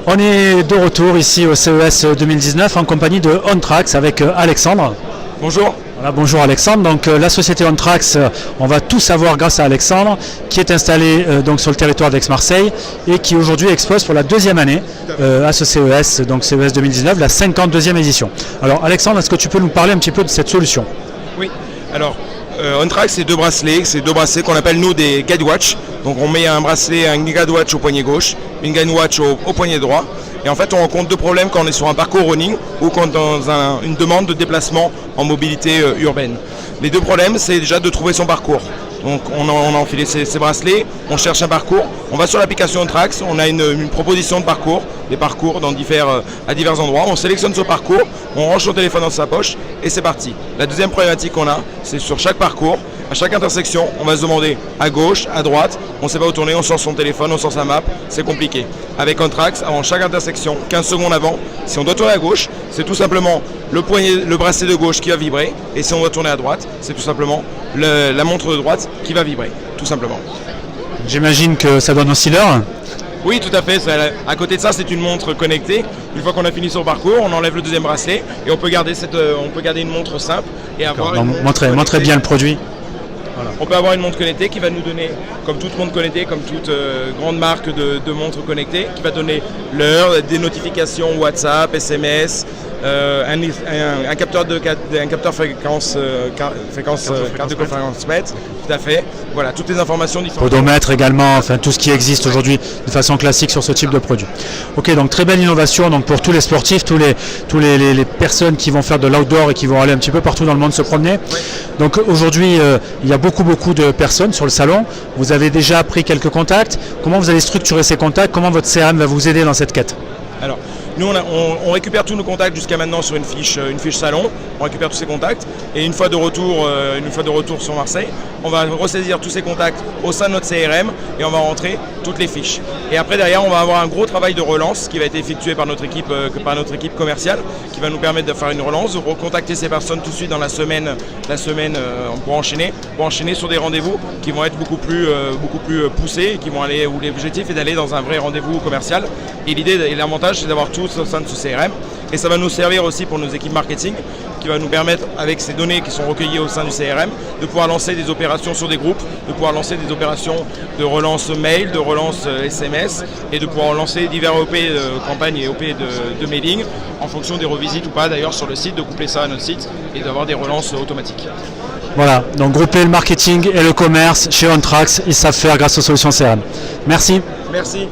On est de retour ici au CES 2019 en compagnie de OnTrax avec Alexandre. Bonjour. Voilà, bonjour Alexandre. Donc la société OnTrax, on va tout savoir grâce à Alexandre, qui est installé donc sur le territoire d'Aix-Marseille et qui aujourd'hui expose pour la deuxième année à ce CES, donc CES 2019, la 52e édition. Alors Alexandre, est-ce que tu peux nous parler un petit peu de cette solution? Oui. Alors OnTrax, c'est deux bracelets qu'on appelle nous des GuideWatch. Donc on met un bracelet, un GuideWatch au poignet gauche, une GuideWatch au poignet droit. Et en fait, on rencontre deux problèmes quand on est sur un parcours running ou quand on est dans une demande de déplacement en mobilité urbaine. Les deux problèmes, c'est déjà de trouver son parcours. Donc on a enfilé ces bracelets, on cherche un parcours, on va sur l'application OnTrax, on a une proposition de parcours, des parcours à divers endroits, on sélectionne ce parcours, on range son téléphone dans sa poche et c'est parti. La deuxième problématique qu'on a, c'est sur chaque parcours, à chaque intersection, on va se demander à gauche, à droite, on ne sait pas où tourner, on sort son téléphone, on sort sa map, c'est compliqué. Avec OnTrax, avant chaque intersection, 15 secondes avant, si on doit tourner à gauche, c'est tout simplement le bracelet de gauche qui va vibrer, et si on doit tourner à droite, c'est tout simplement la montre de droite qui va vibrer, tout simplement. J'imagine que ça donne aussi l'heure. Oui, tout à fait. À côté de ça, c'est une montre connectée. Une fois qu'on a fini son parcours, on enlève le deuxième bracelet et on peut garder une montre simple et avoir montrez bien le produit. Voilà. On peut avoir une montre connectée qui va nous donner, comme toute montre connectée, comme toute grande marque de montres connectées, qui va donner l'heure, des notifications WhatsApp, SMS, un capteur fréquence carte de conférence mètre, tout à fait. Voilà, toutes les informations différentes. Podomètre également, enfin tout ce qui existe aujourd'hui de façon classique sur ce type de produit. Ok, donc très belle innovation donc pour tous les sportifs, tous les personnes qui vont faire de l'outdoor et qui vont aller un petit peu partout dans le monde se promener. Oui. Donc aujourd'hui, il y a beaucoup de personnes sur le salon. Vous avez déjà pris quelques contacts. Comment vous allez structurer ces contacts? Comment votre CRM va vous aider dans cette quête? Alors, nous, on récupère tous nos contacts jusqu'à maintenant sur une fiche salon. On récupère tous ces contacts et une fois de retour sur Marseille, on va ressaisir tous ces contacts au sein de notre CRM et on va rentrer toutes les fiches. Et après, derrière, on va avoir un gros travail de relance qui va être effectué par notre équipe commerciale, qui va nous permettre de faire une relance, de recontacter ces personnes tout de suite dans la semaine pour enchaîner sur des rendez-vous qui vont être beaucoup plus poussés et qui vont aller où l'objectif est d'aller dans un vrai rendez-vous commercial. Et l'idée et l'avantage, c'est d'avoir tout au sein de ce CRM et ça va nous servir aussi pour nos équipes marketing qui va nous permettre, avec ces données qui sont recueillies au sein du CRM, de pouvoir lancer des opérations sur des groupes, de pouvoir lancer des opérations de relance mail, de relance SMS et de pouvoir lancer divers OP de campagne et OP de mailing en fonction des revisites ou pas d'ailleurs sur le site, de coupler ça à notre site et d'avoir des relances automatiques. Voilà, donc grouper le marketing et le commerce chez OnTrax, ils savent faire grâce aux solutions CRM. Merci. Merci.